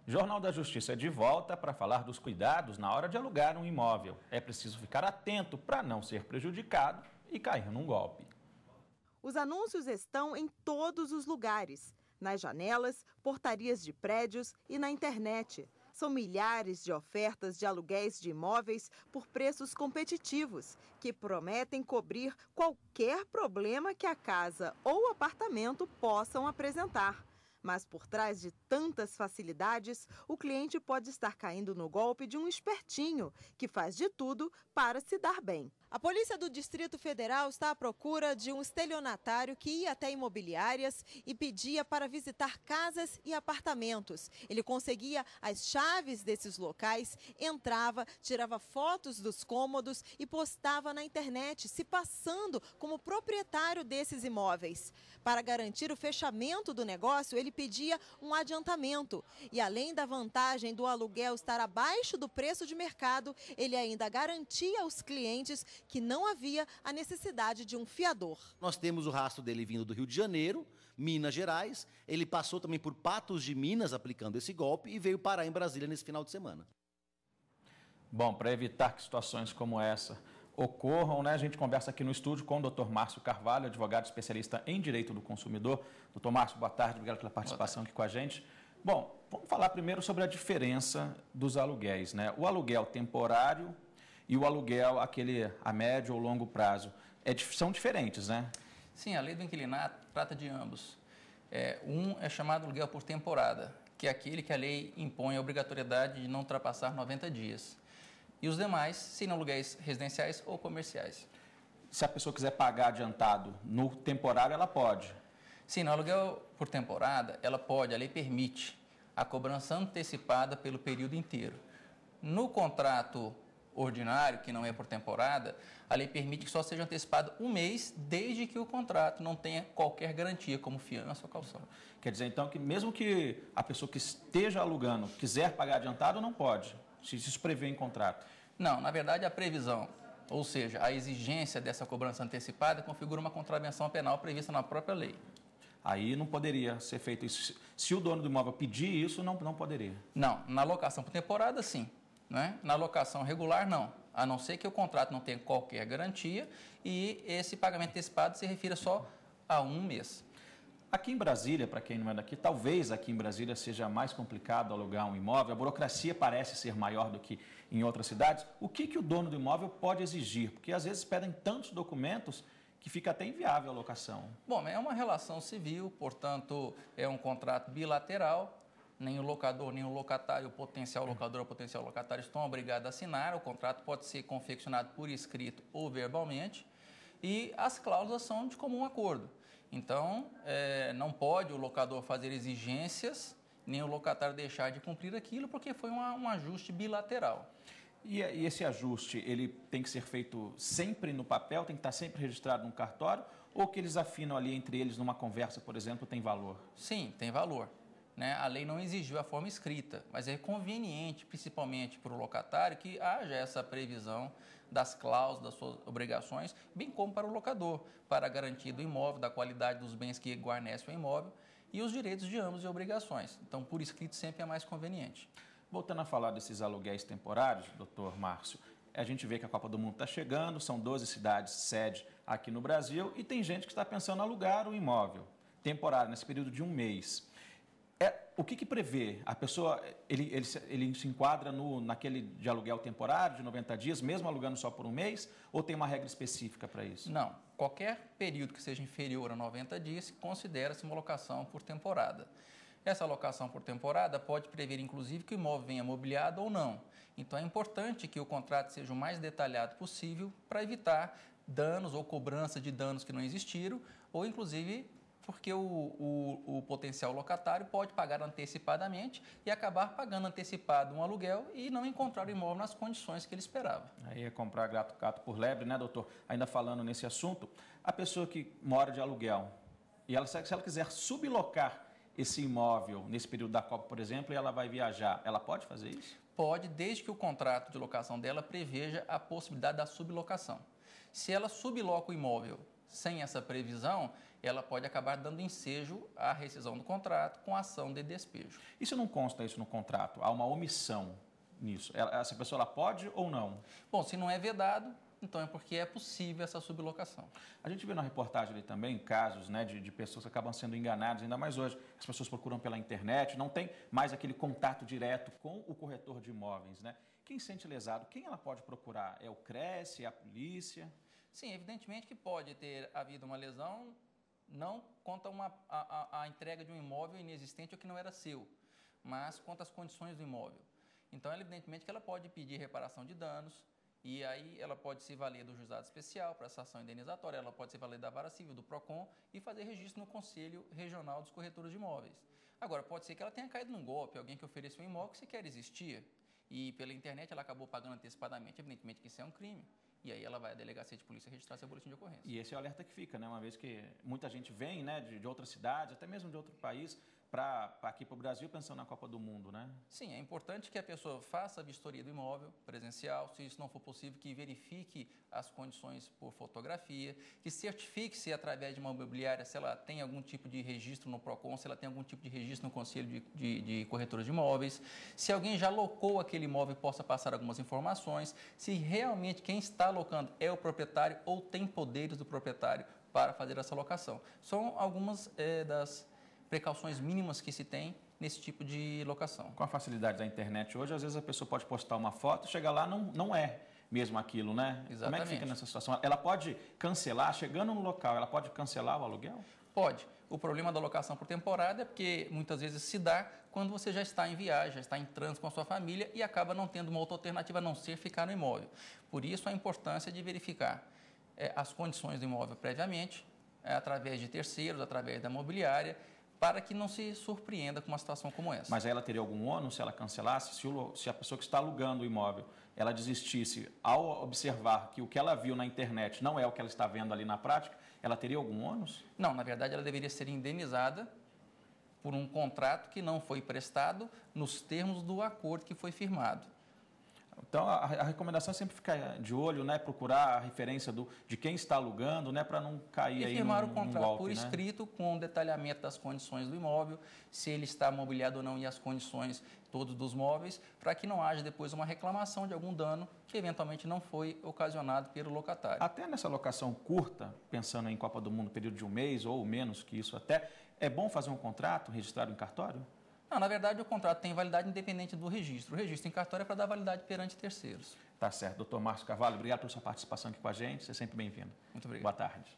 Jornal da Justiça é de volta para falar dos cuidados na hora de alugar um imóvel. É preciso ficar atento para não ser prejudicado e cair num golpe. Os anúncios estão em todos os lugares, nas janelas, portarias de prédios e na internet. São milhares de ofertas de aluguéis de imóveis por preços competitivos, que prometem cobrir qualquer problema que a casa ou apartamento possam apresentar. Mas por trás de tantas facilidades, o cliente pode estar caindo no golpe de um espertinho que faz de tudo para se dar bem. A Polícia do Distrito Federal está à procura de um estelionatário que ia até imobiliárias e pedia para visitar casas e apartamentos. Ele conseguia as chaves desses locais, entrava, tirava fotos dos cômodos e postava na internet, se passando como proprietário desses imóveis. Para garantir o fechamento do negócio, ele pedia um adiantamento. E além da vantagem do aluguel estar abaixo do preço de mercado, ele ainda garantia aos clientes que não havia a necessidade de um fiador. Nós temos o rastro dele vindo do Rio de Janeiro, Minas Gerais. Ele passou também por Patos de Minas aplicando esse golpe e veio parar em Brasília nesse final de semana. Bom, para evitar que situações como essa ocorram, né, a gente conversa aqui no estúdio com o Dr. Márcio Carvalho, advogado especialista em Direito do Consumidor. Dr. Márcio, boa tarde, obrigado pela participação aqui com a gente. Bom, vamos falar primeiro sobre a diferença dos aluguéis, né? O aluguel temporário e o aluguel, aquele a médio ou longo prazo, são diferentes, né? Sim, a lei do inquilinato trata de ambos. Um é chamado aluguel por temporada, que é aquele que a lei impõe a obrigatoriedade de não ultrapassar 90 dias. E os demais, seriam aluguéis residenciais ou comerciais. Se a pessoa quiser pagar adiantado no temporário, ela pode? Sim, no aluguel por temporada, ela pode, a lei permite a cobrança antecipada pelo período inteiro. No contrato ordinário, que não é por temporada, a lei permite que só seja antecipado um mês, desde que o contrato não tenha qualquer garantia, como fiança ou calção. Quer dizer, então, que mesmo que a pessoa que esteja alugando quiser pagar adiantado, não pode, se isso prevê em contrato? Não, na verdade, a previsão, ou seja, a exigência dessa cobrança antecipada configura uma contravenção penal prevista na própria lei. Aí não poderia ser feito isso. Se o dono do imóvel pedir isso, não poderia? Não, na locação por temporada, sim. Né? Na locação regular, não. A não ser que o contrato não tenha qualquer garantia e esse pagamento antecipado se refira só a um mês. Aqui em Brasília, para quem não é daqui, talvez aqui em Brasília seja mais complicado alugar um imóvel. A burocracia parece ser maior do que em outras cidades. O que o dono do imóvel pode exigir? Porque às vezes pedem tantos documentos que fica até inviável a locação. Bom, é uma relação civil, portanto, é um contrato bilateral. Nem o locador, nem o locatário, o potencial locador ou potencial locatário estão obrigados a assinar. O contrato pode ser confeccionado por escrito ou verbalmente e as cláusulas são de comum acordo. Então, não pode o locador fazer exigências, nem o locatário deixar de cumprir aquilo, porque foi um ajuste bilateral. E esse ajuste, ele tem que ser feito sempre no papel, tem que estar sempre registrado no cartório, ou que eles afinam ali entre eles numa conversa, por exemplo, tem valor? Sim, tem valor. Né? A lei não exigiu a forma escrita, mas é conveniente, principalmente para o locatário, que haja essa previsão das cláusulas, das suas obrigações, bem como para o locador, para a garantia do imóvel, da qualidade dos bens que guarnecem o imóvel e os direitos de ambos e obrigações. Então, por escrito, sempre é mais conveniente. Voltando a falar desses aluguéis temporários, doutor Márcio, a gente vê que a Copa do Mundo está chegando, são 12 cidades sede aqui no Brasil e tem gente que está pensando em alugar um imóvel temporário, nesse período de um mês. O que prevê? A pessoa, ele se enquadra naquele de aluguel temporário de 90 dias, mesmo alugando só por um mês, ou tem uma regra específica para isso? Não. Qualquer período que seja inferior a 90 dias, considera-se uma locação por temporada. Essa locação por temporada pode prever, inclusive, que o imóvel venha mobiliado ou não. Então, é importante que o contrato seja o mais detalhado possível para evitar danos ou cobrança de danos que não existiram, ou, inclusive, porque o potencial locatário pode pagar antecipadamente e acabar pagando antecipado um aluguel e não encontrar o imóvel nas condições que ele esperava. Aí é comprar gato por lebre, né, doutor? Ainda falando nesse assunto, a pessoa que mora de aluguel, e se ela quiser sublocar esse imóvel nesse período da Copa, por exemplo, e ela vai viajar, ela pode fazer isso? Pode, desde que o contrato de locação dela preveja a possibilidade da sublocação. Se ela subloca o imóvel sem essa previsão, ela pode acabar dando ensejo à rescisão do contrato com ação de despejo. E se não consta isso no contrato? Há uma omissão nisso? Essa pessoa ela pode ou não? Bom, se não é vedado, então é porque é possível essa sublocação. A gente viu na reportagem ali também casos, né, de pessoas que acabam sendo enganadas, ainda mais hoje. As pessoas procuram pela internet, não tem mais aquele contato direto com o corretor de imóveis, né? Quem se sente lesado, quem ela pode procurar? É o CRES, é a polícia? Sim, evidentemente que pode ter havido uma lesão, não conta a entrega de um imóvel inexistente ou que não era seu, mas conta as condições do imóvel. Então, evidentemente que ela pode pedir reparação de danos, e aí ela pode se valer do juizado especial para essa ação indenizatória, ela pode se valer da vara civil, do PROCON e fazer registro no Conselho Regional dos Corretores de Imóveis. Agora, pode ser que ela tenha caído num golpe, alguém que ofereceu um imóvel que sequer existia e pela internet ela acabou pagando antecipadamente, evidentemente que isso é um crime. E aí ela vai à delegacia de polícia registrar seu boletim de ocorrência. E esse é o alerta que fica, né? Uma vez que muita gente vem, né, de outras cidades, até mesmo de outro país, para aqui para o Brasil pensando na Copa do Mundo, né? Sim, é importante que a pessoa faça a vistoria do imóvel presencial, se isso não for possível, que verifique as condições por fotografia, que certifique se através de uma imobiliária, se ela tem algum tipo de registro no PROCON, se ela tem algum tipo de registro no Conselho de Corretores de Imóveis, se alguém já locou aquele imóvel possa passar algumas informações, se realmente quem está alocando é o proprietário ou tem poderes do proprietário para fazer essa locação. São algumas das precauções mínimas que se tem nesse tipo de locação. Com a facilidade da internet hoje, às vezes a pessoa pode postar uma foto, chega lá, não é mesmo aquilo, né? Exatamente. Como é que fica nessa situação? Ela pode cancelar, chegando no local, ela pode cancelar o aluguel? Pode. O problema da locação por temporada é porque muitas vezes se dá quando você já está em viagem, já está em trânsito com a sua família e acaba não tendo uma outra alternativa a não ser ficar no imóvel. Por isso a importância de verificar as condições do imóvel previamente, através de terceiros, através da imobiliária, para que não se surpreenda com uma situação como essa. Mas aí ela teria algum ônus se ela cancelasse? Se a pessoa que está alugando o imóvel, ela desistisse ao observar que o que ela viu na internet não é o que ela está vendo ali na prática, ela teria algum ônus? Não, na verdade ela deveria ser indenizada por um contrato que não foi prestado nos termos do acordo que foi firmado. Então, a recomendação é sempre ficar de olho, né, procurar a referência de quem está alugando, né, para não cair aí num golpe. E firmar o contrato por né? escrito com o detalhamento das condições do imóvel, se ele está mobiliado ou não e as condições todos dos móveis, para que não haja depois uma reclamação de algum dano que eventualmente não foi ocasionado pelo locatário. Até nessa locação curta, pensando em Copa do Mundo, período de um mês ou menos que isso até, é bom fazer um contrato registrado em cartório? Não, na verdade, o contrato tem validade independente do registro. O registro em cartório é para dar validade perante terceiros. Tá certo. Doutor Márcio Carvalho, obrigado pela sua participação aqui com a gente. Você é sempre bem-vindo. Muito obrigado. Boa tarde.